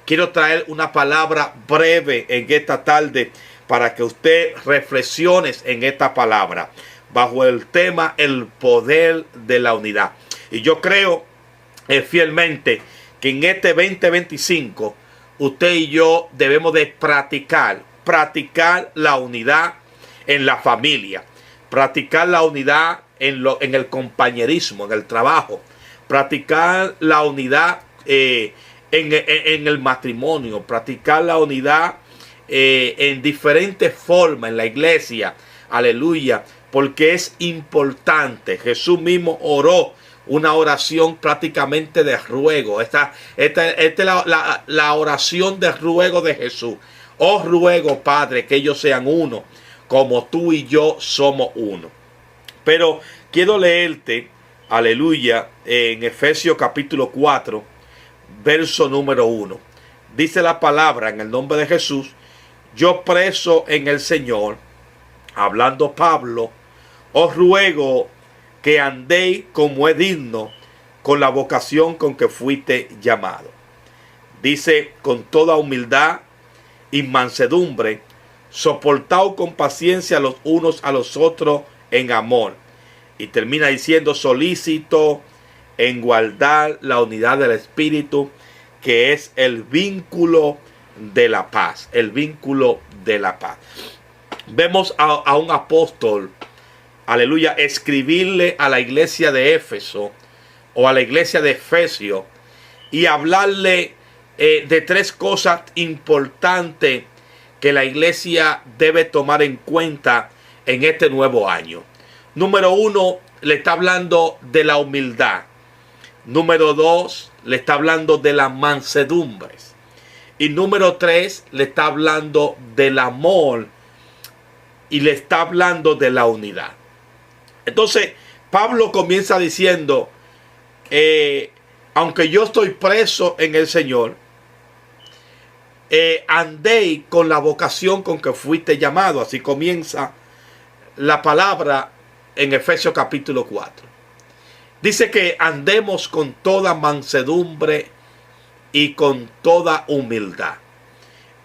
quiero traer una palabra breve en esta tarde para que usted reflexione en esta palabra bajo el tema el poder de la unidad. Y yo creo fielmente que en este 2025 usted y yo debemos de practicar la unidad en la familia, practicar la unidad en el compañerismo, en el trabajo, practicar la unidad en el matrimonio, practicar la unidad en diferentes formas en la iglesia. Aleluya, porque es importante. Jesús mismo oró una oración prácticamente de ruego. Esta es la oración de ruego de Jesús. Oh, ruego, Padre, que ellos sean uno, como tú y yo somos uno. Pero quiero leerte, aleluya, en Efesios capítulo 4, verso número 1. Dice la palabra en el nombre de Jesús: yo preso en el Señor, hablando Pablo, os ruego que andéis como es digno con la vocación con que fuiste llamado. Dice, con toda humildad y mansedumbre, soportaos con paciencia los unos a los otros en amor. Y termina diciendo, solícito en guardar la unidad del Espíritu, que es el vínculo de la paz. El vínculo de la paz. Vemos a un apóstol, aleluya, escribirle a la iglesia de Éfeso o a la iglesia de Efesios y hablarle de tres cosas importantes que la iglesia debe tomar en cuenta en este nuevo año. Número 1, le está hablando de la humildad. Número 2, le está hablando de las mansedumbres. Y número 3, le está hablando del amor y le está hablando de la unidad. Entonces, Pablo comienza diciendo, aunque yo estoy preso en el Señor, andéis con la vocación con que fuiste llamado. Así comienza la palabra en Efesios capítulo 4. Dice que andemos con toda mansedumbre y con toda humildad.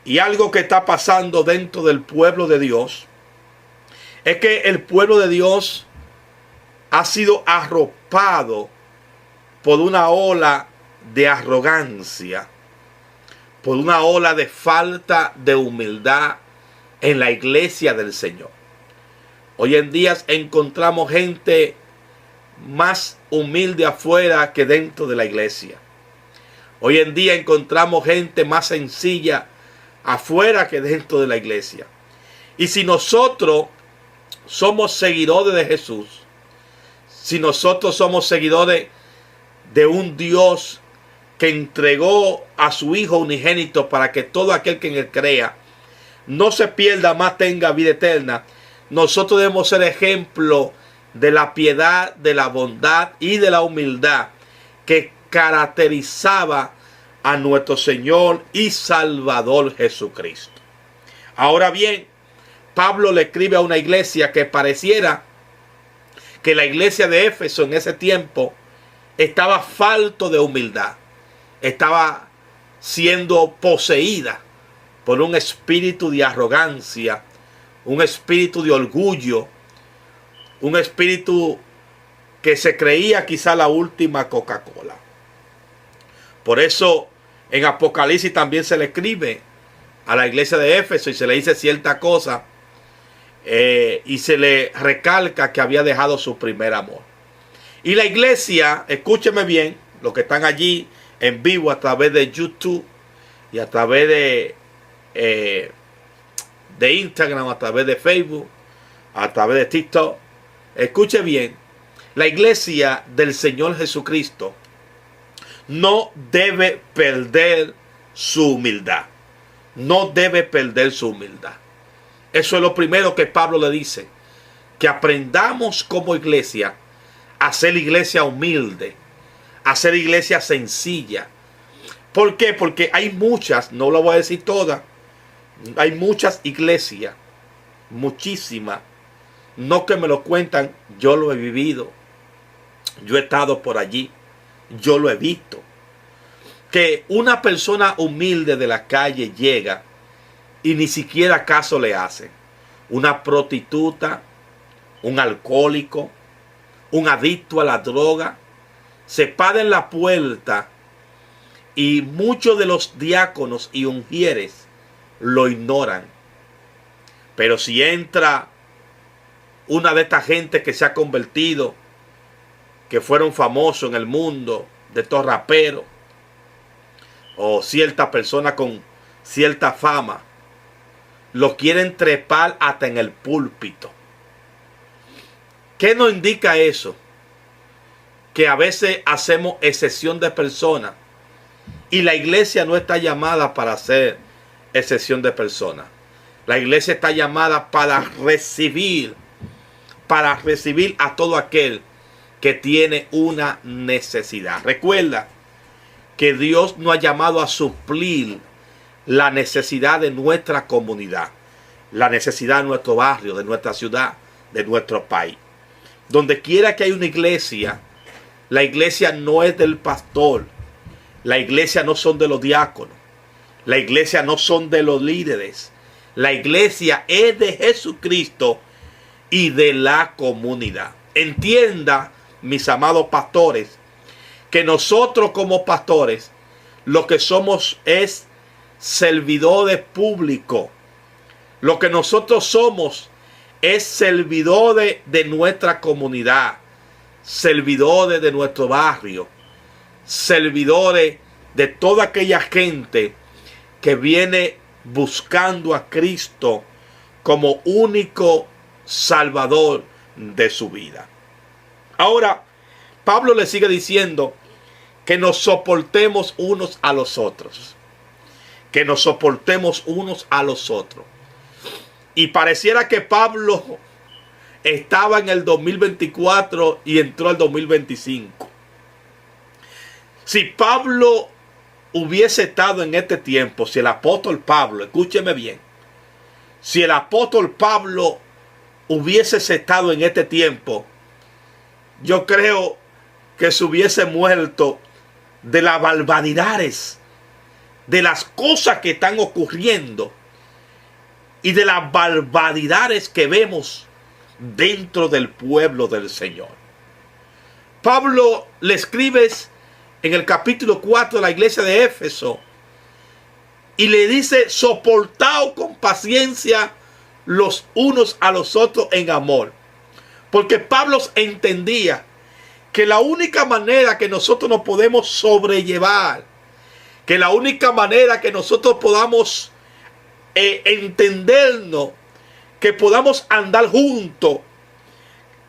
Y algo que está pasando dentro del pueblo de Dios es que el pueblo de Dios ha sido arropado por una ola de arrogancia, por una ola de falta de humildad en la iglesia del Señor. Hoy en día encontramos gente más humilde afuera que dentro de la iglesia. Hoy en día encontramos gente más sencilla afuera que dentro de la iglesia. Y si nosotros somos seguidores de Jesús, si nosotros somos seguidores de un Dios que entregó a su Hijo unigénito para que todo aquel que en él crea no se pierda, más tenga vida eterna, nosotros debemos ser ejemplo de la piedad, de la bondad y de la humildad que caracterizaba a nuestro Señor y Salvador Jesucristo. Ahora bien, Pablo le escribe a una iglesia que pareciera que la iglesia de Éfeso en ese tiempo estaba falto de humildad, estaba siendo poseída por un espíritu de arrogancia, un espíritu de orgullo, un espíritu que se creía quizá la última Coca-Cola. Por eso en Apocalipsis también se le escribe a la iglesia de Éfeso y se le dice cierta cosa y se le recalca que había dejado su primer amor. Y la iglesia, escúcheme bien, los que están allí en vivo a través de YouTube y a través de Instagram, a través de Facebook, a través de TikTok, escuche bien, la iglesia del Señor Jesucristo no debe perder su humildad. No debe perder su humildad. Eso es lo primero que Pablo le dice. Que aprendamos como iglesia a ser iglesia humilde, a ser iglesia sencilla. ¿Por qué? Porque hay muchas, no lo voy a decir todas, hay muchas iglesias, muchísimas. No que me lo cuentan, yo lo he vivido. Yo he estado por allí. Yo lo he visto. que una persona humilde de la calle llega y ni siquiera caso le hacen. Una prostituta, un alcohólico, un adicto a la droga, se para en la puerta y muchos de los diáconos y ungieres lo ignoran. Pero si entra una de estas gente que se ha convertido, que fueron famosos en el mundo, de estos raperos, o cierta persona con cierta fama, lo quieren trepar hasta en el púlpito. ¿Qué nos indica eso? Que a veces hacemos excepción de personas y la iglesia no está llamada para hacer excepción de personas. La iglesia está llamada para recibir a todo aquel que tiene una necesidad. Recuerda que Dios nos ha llamado a suplir la necesidad de nuestra comunidad, la necesidad de nuestro barrio, de nuestra ciudad, de nuestro país. Donde quiera que haya una iglesia, la iglesia no es del pastor, la iglesia no son de los diáconos, la iglesia no son de los líderes, la iglesia es de Jesucristo y de la comunidad. Entienda, mis amados pastores, que nosotros como pastores lo que somos es servidores públicos. Lo que nosotros somos es servidores de nuestra comunidad, servidores de nuestro barrio, servidores de toda aquella gente que viene buscando a Cristo como único Salvador de su vida. Ahora, Pablo le sigue diciendo que nos soportemos unos a los otros. Que nos soportemos unos a los otros. Y pareciera que Pablo estaba en el 2024 y entró al 2025. Si Pablo hubiese estado en este tiempo, si el apóstol Pablo, escúcheme bien, si el apóstol Pablo hubiese estado en este tiempo, yo creo que se hubiese muerto de las barbaridades, de las cosas que están ocurriendo y de las barbaridades que vemos dentro del pueblo del Señor. Pablo le escribe en el capítulo 4 de la iglesia de Éfeso y le dice: soportaos con paciencia los unos a los otros en amor. Porque Pablo entendía que la única manera que nosotros nos podemos sobrellevar, que la única manera que nosotros podamos entendernos, que podamos andar juntos,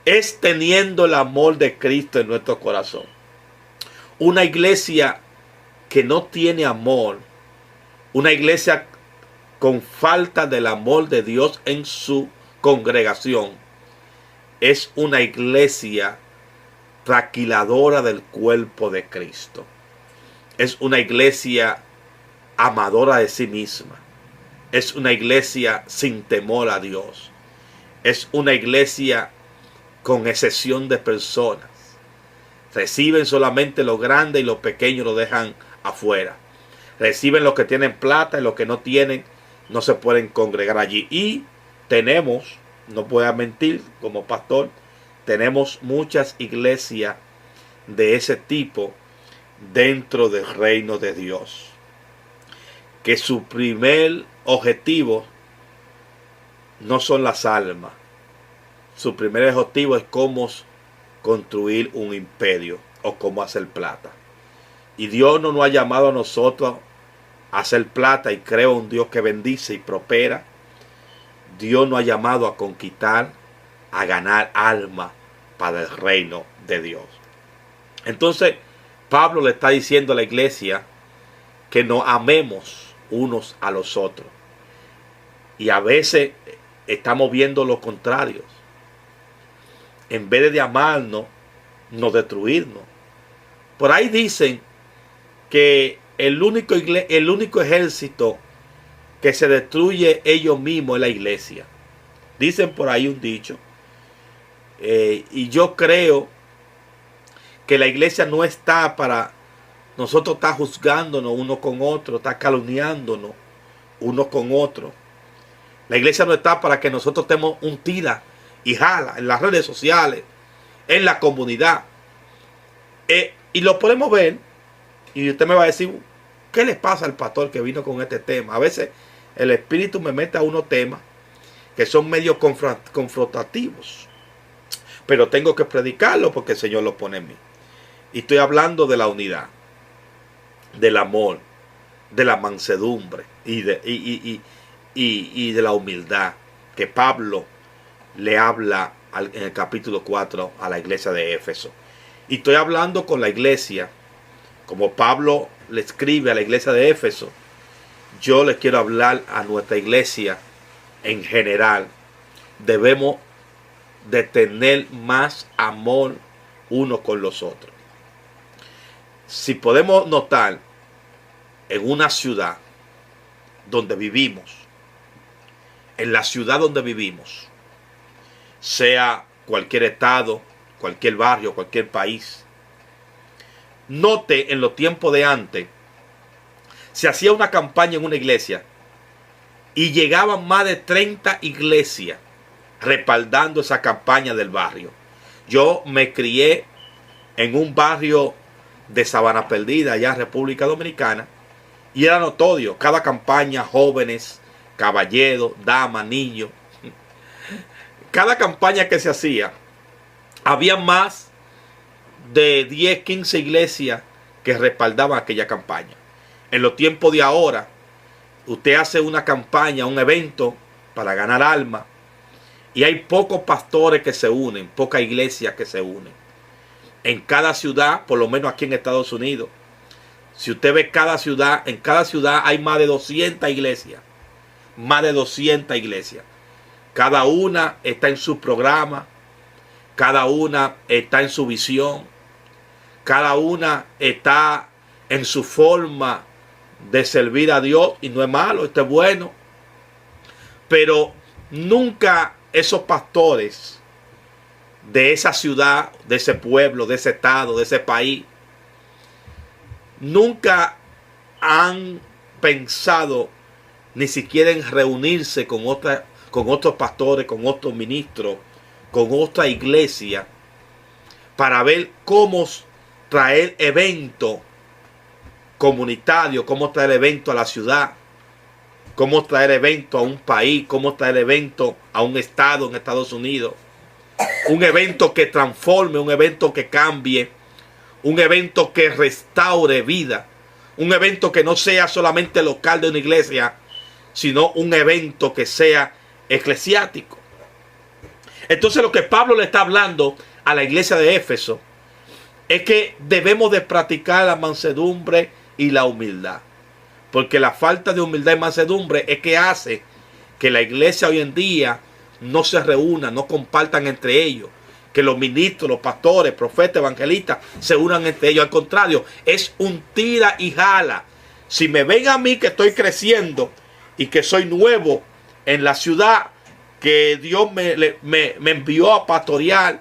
es teniendo el amor de Cristo en nuestro corazón. Una iglesia que no tiene amor, una iglesia con falta del amor de Dios en su congregación, es una iglesia traquiladora del cuerpo de Cristo. Es una iglesia amadora de sí misma. Es una iglesia sin temor a Dios. Es una iglesia con excepción de personas. Reciben solamente lo grande y lo pequeño lo dejan afuera. Reciben los que tienen plata y los que no tienen no se pueden congregar allí. Y tenemos, no voy a mentir como pastor, tenemos muchas iglesias de ese tipo dentro del reino de Dios, que su primer objetivo no son las almas. Su primer objetivo es cómo construir un imperio o cómo hacer plata. Y Dios no nos ha llamado a nosotros a hacer plata, y creo un Dios que bendice y prospera. Dios nos ha llamado a conquistar, a ganar almas para el reino de Dios. Entonces Pablo le está diciendo a la iglesia que nos amemos unos a los otros. Y a veces estamos viendo lo contrario. En vez de amarnos, nos destruirnos. Por ahí dicen que el único ejército que se destruye ellos mismos es la iglesia. Dicen por ahí un dicho. Y yo creo que la iglesia no está nosotros está juzgándonos uno con otro, está calumniándonos uno con otro. La iglesia no está para que nosotros estemos un tira y jala en las redes sociales, en la comunidad. Y lo podemos ver, y usted me va a decir, ¿qué le pasa al pastor que vino con este tema? A veces el Espíritu me mete a unos temas que son medio confrontativos, pero tengo que predicarlo porque el Señor lo pone en mí. Y estoy hablando de la unidad, del amor, de la mansedumbre y de la humildad que Pablo le habla en el capítulo 4 a la iglesia de Éfeso. Y estoy hablando con la iglesia, como Pablo le escribe a la iglesia de Éfeso, yo les quiero hablar a nuestra iglesia en general. Debemos de tener más amor unos con los otros. Si podemos notar en una ciudad donde vivimos, en la ciudad donde vivimos, sea cualquier estado, cualquier barrio, cualquier país, note en los tiempos de antes, se hacía una campaña en una iglesia y llegaban más de 30 iglesias respaldando esa campaña del barrio. Yo me crié en un barrio de Sabana Perdida, allá en República Dominicana, y era notorio, cada campaña, jóvenes, caballeros, damas, niños, cada campaña que se hacía, había más de 10, 15 iglesias que respaldaban aquella campaña. En los tiempos de ahora, usted hace una campaña, un evento para ganar almas, y hay pocos pastores que se unen, pocas iglesias que se unen. En cada ciudad, por lo menos aquí en Estados Unidos, si usted ve cada ciudad, en cada ciudad hay más de 200 iglesias. Más de 200 iglesias. Cada una está en su programa, cada una está en su visión, cada una está en su forma de servir a Dios, y no es malo, esto es bueno. Pero nunca esos pastores de esa ciudad, de ese pueblo, de ese estado, de ese país, nunca han pensado ni siquiera en reunirse con otros pastores, con otros ministros, con otra iglesia, para ver cómo traer eventos comunitarios, cómo traer eventos a la ciudad, cómo traer eventos a un país, cómo traer eventos a un estado en Estados Unidos. Un evento que transforme, un evento que cambie, un evento que restaure vida, un evento que no sea solamente local de una iglesia, sino un evento que sea eclesiástico. Entonces lo que Pablo le está hablando a la iglesia de Éfeso es que debemos de practicar la mansedumbre y la humildad, porque la falta de humildad y mansedumbre es que hace que la iglesia hoy en día no se reúnan, no compartan entre ellos, que los ministros, los pastores, profetas, evangelistas se unan entre ellos. Al contrario, es un tira y jala. Si me ven a mí que estoy creciendo y que soy nuevo en la ciudad que Dios me envió a pastorear,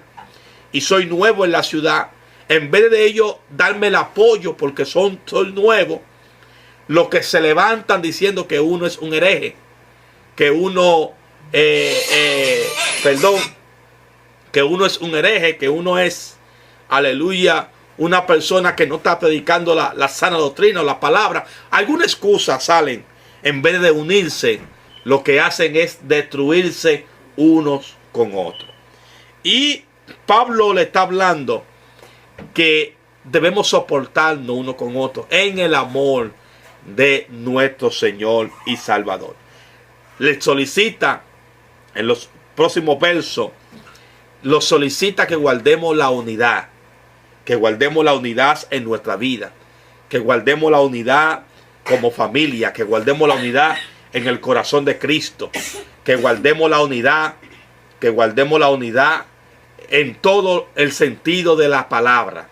y soy nuevo en la ciudad, en vez de ellos darme el apoyo porque soy nuevo, los que se levantan diciendo que uno es un hereje, que uno que uno es un hereje, que uno es, aleluya, una persona que no está predicando la sana doctrina o la palabra. Alguna excusa salen. En vez de unirse, lo que hacen es destruirse unos con otros. Y Pablo le está hablando que debemos soportarnos unos con otros en el amor de nuestro Señor y Salvador. Le solicita en los próximos versos, lo solicita que guardemos la unidad, que guardemos la unidad en nuestra vida, que guardemos la unidad como familia, que guardemos la unidad en el corazón de Cristo, que guardemos la unidad en todo el sentido de la palabra,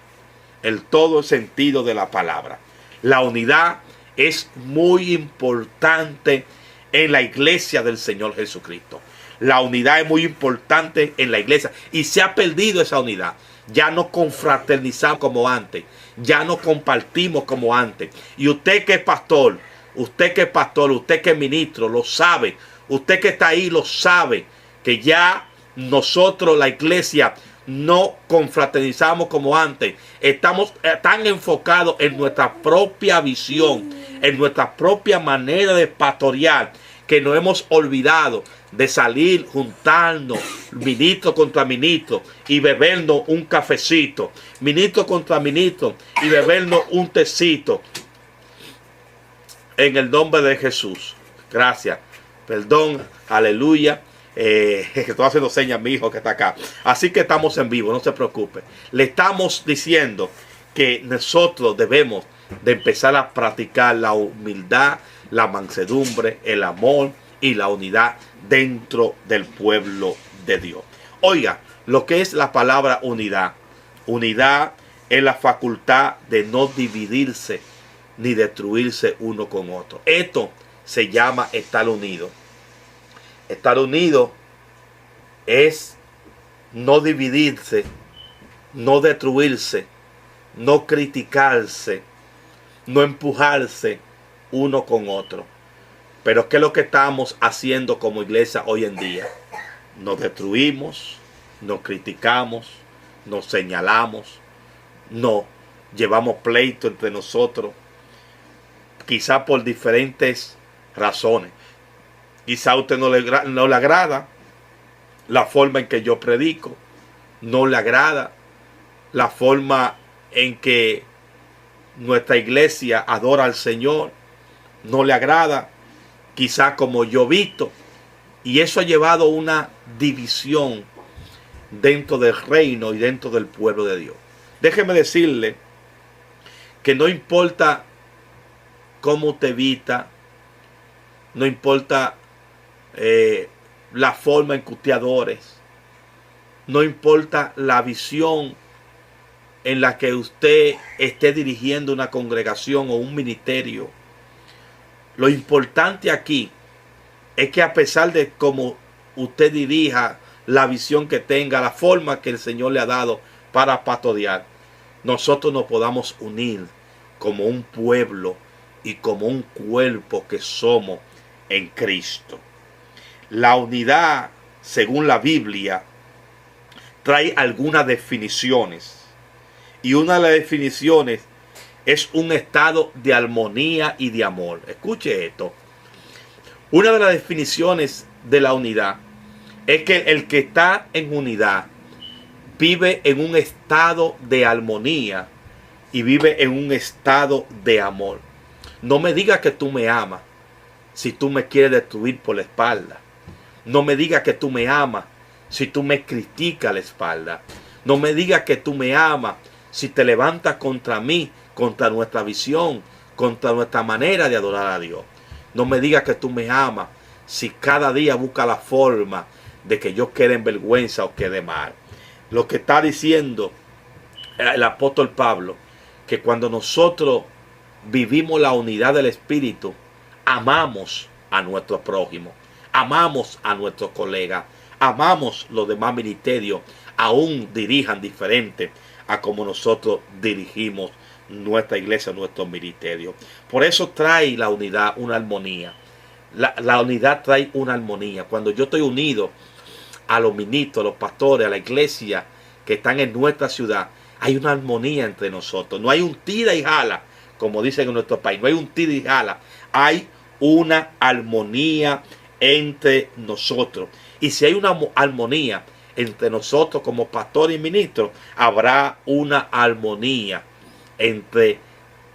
en todo el sentido de la palabra. La unidad es muy importante en la iglesia del Señor Jesucristo. La unidad es muy importante en la iglesia y se ha perdido esa unidad. Ya no confraternizamos como antes. Ya no compartimos como antes. Y usted que es pastor, usted que es pastor, usted que es ministro, lo sabe. Usted que está ahí lo sabe. Que ya nosotros, la iglesia, no confraternizamos como antes. Estamos tan enfocados en nuestra propia visión, en nuestra propia manera de pastorear, que nos hemos olvidado de salir, juntarnos, ministro contra ministro, y bebernos un cafecito, ministro contra ministro, y bebernos un tecito. En el nombre de Jesús. Gracias. Perdón. Aleluya. Estoy haciendo señas a mi hijo que está acá. Así que estamos en vivo, no se preocupe. Le estamos diciendo que nosotros debemos de empezar a practicar la humildad, la mansedumbre, el amor y la unidad dentro del pueblo de Dios. Oiga, lo que es la palabra unidad. Unidad es la facultad de no dividirse ni destruirse uno con otro. Esto se llama estar unido. Estar unido es no dividirse, no destruirse, no criticarse, no empujarse uno con otro. Pero ¿qué es lo que estamos haciendo como iglesia hoy en día? Nos destruimos, nos criticamos, nos señalamos, nos llevamos pleito entre nosotros, quizá por diferentes razones. Quizá a usted no le agrada la forma en que yo predico, no le agrada la forma en que nuestra iglesia adora al Señor, no le agrada quizá como yo visto, y eso ha llevado una división dentro del reino y dentro del pueblo de Dios. Déjeme decirle que no importa cómo usted vista, no importa la forma en que usted adores, no importa la visión en la que usted esté dirigiendo una congregación o un ministerio. Lo importante aquí es que a pesar de cómo usted dirija, la visión que tenga, la forma que el Señor le ha dado para pastorear, nosotros nos podamos unir como un pueblo y como un cuerpo que somos en Cristo. La unidad, según la Biblia, trae algunas definiciones. Y una de las definiciones es un estado de armonía y de amor. Escuche esto. Una de las definiciones de la unidad es que el que está en unidad vive en un estado de armonía y vive en un estado de amor. No me digas que tú me amas si tú me quieres destruir por la espalda. No me digas que tú me amas si tú me criticas a la espalda. No me digas que tú me amas si te levantas contra mí, contra nuestra visión, contra nuestra manera de adorar a Dios. No me digas que tú me amas si cada día busca la forma de que yo quede en vergüenza o quede mal. Lo que está diciendo el apóstol Pablo, que cuando nosotros vivimos la unidad del Espíritu, amamos a nuestro prójimo, amamos a nuestros colegas, amamos los demás ministerios, aún dirijan diferente a como nosotros dirigimos nuestra iglesia, nuestro ministerio. Por eso trae la unidad una armonía. La unidad trae una armonía. Cuando yo estoy unido a los ministros, a los pastores, a la iglesia que están en nuestra ciudad, hay una armonía entre nosotros. No hay un tira y jala, como dicen en nuestro país. No hay un tira y jala. Hay una armonía entre nosotros. Y si hay una armonía entre nosotros como pastor y ministro, habrá una armonía entre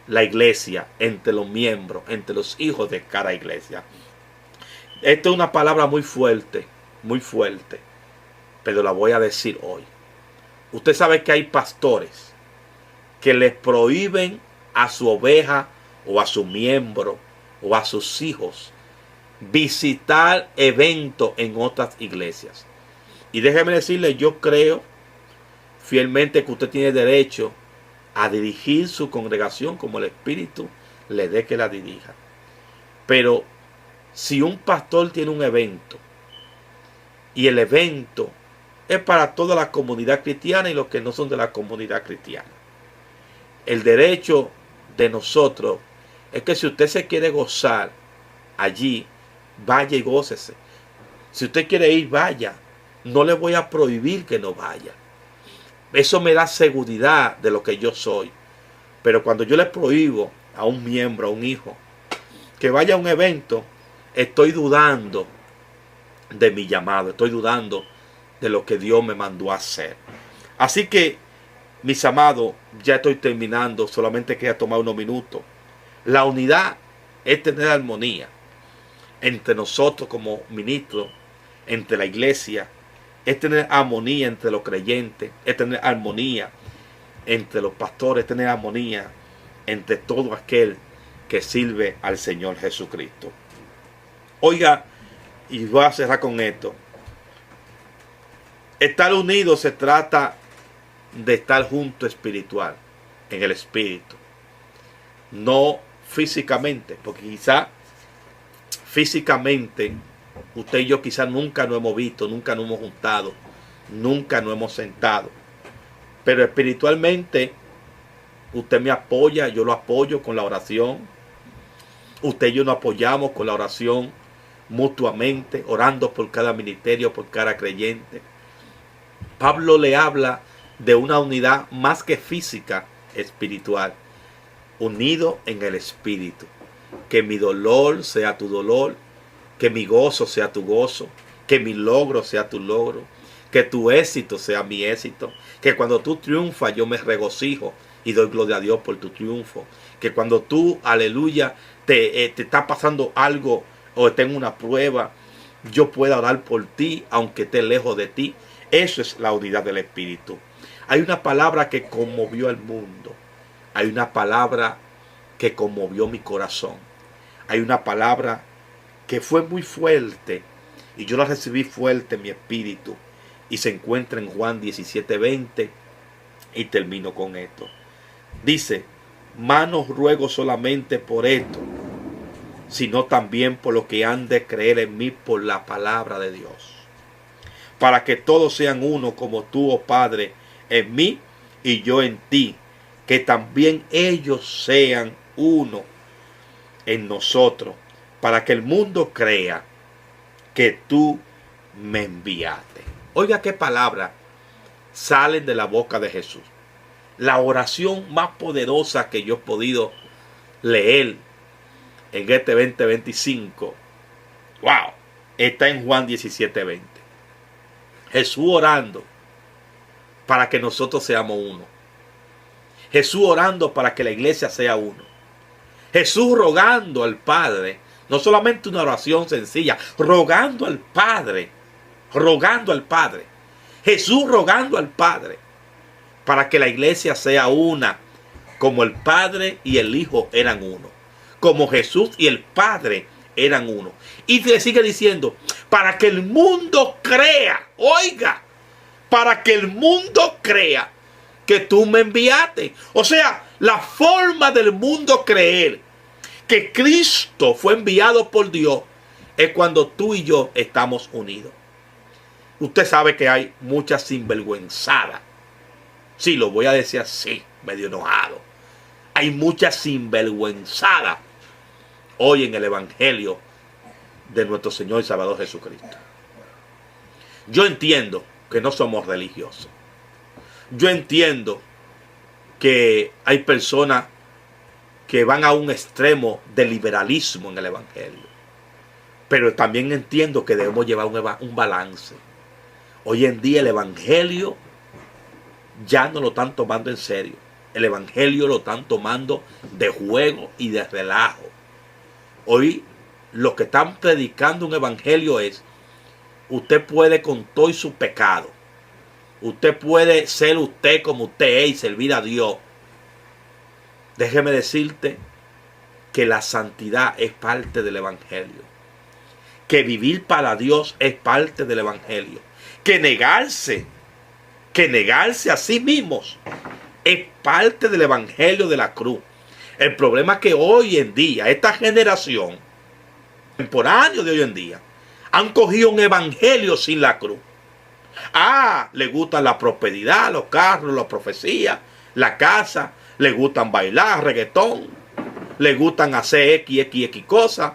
la iglesia, entre los miembros, entre los hijos de cada iglesia. Esta es una palabra muy fuerte, pero la voy a decir hoy. Usted sabe que hay pastores que les prohíben a su oveja o a su miembro o a sus hijos visitar eventos en otras iglesias. Y déjeme decirle, yo creo fielmente que usted tiene derecho a dirigir su congregación como el Espíritu le dé que la dirija. Pero si un pastor tiene un evento y el evento es para toda la comunidad cristiana y los que no son de la comunidad cristiana, El derecho de nosotros es que si usted se quiere gozar allí, vaya y gócese. Si usted quiere ir, vaya. No le voy a prohibir que no vaya. Eso me da seguridad de lo que yo soy. Pero cuando yo le prohíbo a un miembro, a un hijo, que vaya a un evento, estoy dudando de mi llamado, estoy dudando de lo que Dios me mandó a hacer. Así que, mis amados, ya estoy terminando, solamente quería tomar unos minutos. La unidad es tener armonía entre nosotros como ministros, entre la iglesia, es tener armonía entre los creyentes, es tener armonía entre los pastores, es tener armonía entre todo aquel que sirve al Señor Jesucristo. Oiga, y voy a cerrar con esto. Estar unidos se trata de estar junto espiritual, en el espíritu, no físicamente, porque quizá físicamente usted y yo quizá nunca nos hemos visto, nunca nos hemos juntado, nunca nos hemos sentado, pero espiritualmente usted me apoya, yo lo apoyo con la oración, usted y yo nos apoyamos con la oración mutuamente, orando por cada ministerio, por cada creyente. Pablo le habla de una unidad más que física, espiritual, unido en el espíritu. Que mi dolor sea tu dolor, que mi gozo sea tu gozo, que mi logro sea tu logro, que tu éxito sea mi éxito, que cuando tú triunfas yo me regocijo y doy gloria a Dios por tu triunfo, que cuando tú, aleluya, te está pasando algo o tengo una prueba, yo pueda orar por ti aunque esté lejos de ti. Eso es la unidad del espíritu. Hay una palabra que conmovió al mundo, hay una palabra que conmovió mi corazón, hay una palabra que fue muy fuerte y yo la recibí fuerte en mi espíritu y se encuentra en Juan 17:20 y termino con esto. Dice: manos ruego solamente por esto, sino también por lo que han de creer en mí por la palabra de Dios, para que todos sean uno como tú, oh Padre, en mí y yo en ti, que también ellos sean uno en nosotros, para que el mundo crea que tú me enviaste. Oiga qué palabras salen de la boca de Jesús. La oración más poderosa que yo he podido leer en este 2025, wow, está en Juan 17:20. Jesús orando para que nosotros seamos uno. Jesús orando para que la iglesia sea uno. Jesús rogando al Padre, no solamente una oración sencilla, rogando al Padre, rogando al Padre. Jesús rogando al Padre para que la iglesia sea una, como el Padre y el Hijo eran uno, como Jesús y el Padre eran uno. Y le sigue diciendo, para que el mundo crea, oiga, para que el mundo crea que tú me enviaste. O sea, la forma del mundo creer que Cristo fue enviado por Dios es cuando tú y yo estamos unidos. Usted sabe que hay mucha sinvergüenzada. Sí, lo voy a decir así, medio enojado. Hay mucha sinvergüenzada hoy en el Evangelio de nuestro Señor y Salvador Jesucristo. Yo entiendo que no somos religiosos. Yo entiendo que hay personas que van a un extremo de liberalismo en el Evangelio. Pero también entiendo que debemos llevar un balance. Hoy en día el Evangelio ya no lo están tomando en serio. El Evangelio lo están tomando de juego y de relajo. Hoy lo que están predicando un Evangelio es: usted puede con todo y su pecado. Usted puede ser usted como usted es y servir a Dios. Déjeme decirte que la santidad es parte del Evangelio. Que vivir para Dios es parte del Evangelio. Que negarse a sí mismos es parte del Evangelio de la cruz. El problema es que hoy en día, esta generación, contemporáneo de hoy en día, han cogido un evangelio sin la cruz. Le gusta la prosperidad, los carros, la profecía, la casa, le gustan bailar reggaetón, le gustan hacer X cosas,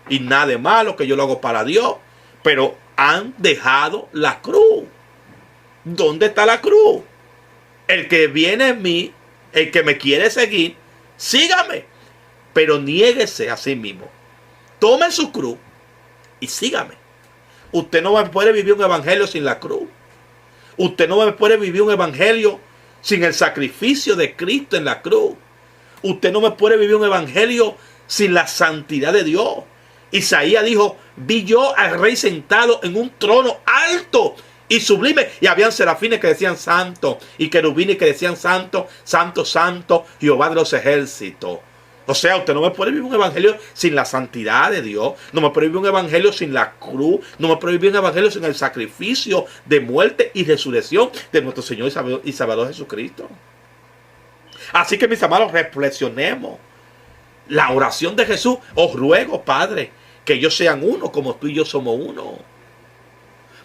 y nada de malo, que yo lo hago para Dios, pero han dejado la cruz. ¿Dónde está la cruz? El que viene en mí, el que me quiere seguir, sígame, pero niéguese a sí mismo. Tome su cruz y sígame. Usted no puede vivir un evangelio sin la cruz. Usted no puede vivir un evangelio sin el sacrificio de Cristo en la cruz. Usted no me puede vivir un evangelio sin la santidad de Dios. Isaías dijo: vi yo al rey sentado en un trono alto y sublime, y habían serafines que decían santo, y querubines que decían santo, santo, santo, Jehová de los ejércitos. O sea, usted no me puede vivir un evangelio sin la santidad de Dios. No me puede vivir un evangelio sin la cruz. No me puede vivir un evangelio sin el sacrificio de muerte y resurrección de nuestro Señor y Salvador Jesucristo. Así que, mis amados, reflexionemos. La oración de Jesús: os ruego, Padre, que ellos sean uno como tú y yo somos uno,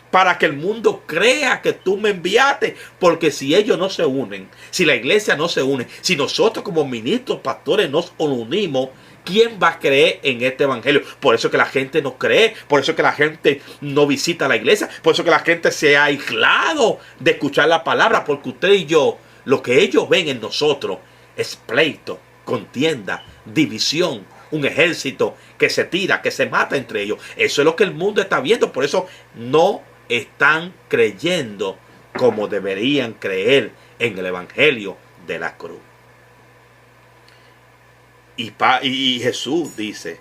para que el mundo crea que tú me enviaste. Porque si ellos no se unen, si la iglesia no se une, si nosotros como ministros, pastores nos unimos, ¿quién va a creer en este evangelio? Por eso que la gente no cree, por eso que la gente no visita la iglesia, por eso que la gente se ha aislado de escuchar la palabra, porque usted y yo, lo que ellos ven en nosotros es pleito, contienda, división, un ejército que se tira, que se mata entre ellos. Eso es lo que el mundo está viendo. Por eso no están creyendo como deberían creer en el evangelio de la cruz. Y Jesús dice: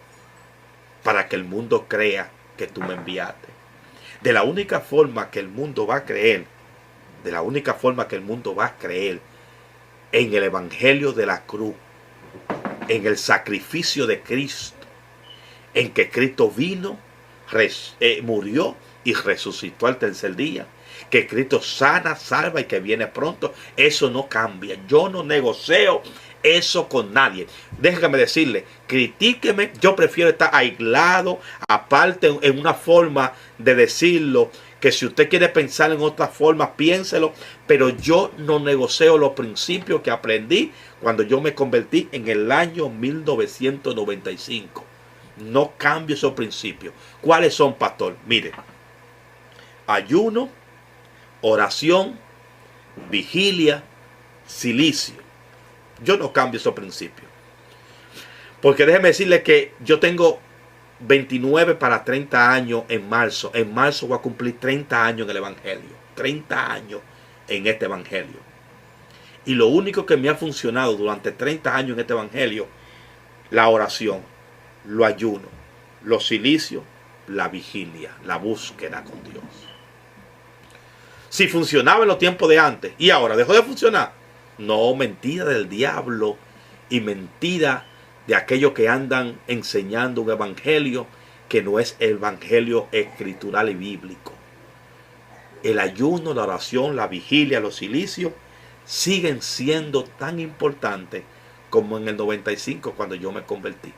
para que el mundo crea que tú me enviaste. De la única forma que el mundo va a creer, en el evangelio de la cruz, en el sacrificio de Cristo, en que Cristo vino, murió y resucitó al tercer día, que Cristo sana, salva y que viene pronto. Eso no cambia. Yo no negocio eso con nadie. Déjame decirle, critíqueme, yo prefiero estar aislado, aparte, en una forma de decirlo, que si usted quiere pensar en otra forma, piénselo, pero yo no negocio los principios que aprendí cuando yo me convertí en el año 1995. No cambio esos principios. ¿Cuáles son, pastor? Mire: ayuno, oración, vigilia, silicio. Yo no cambio esos principios. Porque déjeme decirle que yo tengo 29 para 30 años en marzo. En marzo voy a cumplir 30 años en el evangelio. 30 años en este evangelio. Y lo único que me ha funcionado durante 30 años en este evangelio: la oración, lo ayuno, los silicios, la vigilia, la búsqueda con Dios. Si funcionaba en los tiempos de antes y ahora dejó de funcionar, no, mentira del diablo y mentira de aquellos que andan enseñando un evangelio que no es el evangelio escritural y bíblico. El ayuno, la oración, la vigilia, los silicios siguen siendo tan importantes como en el 95 cuando yo me convertí.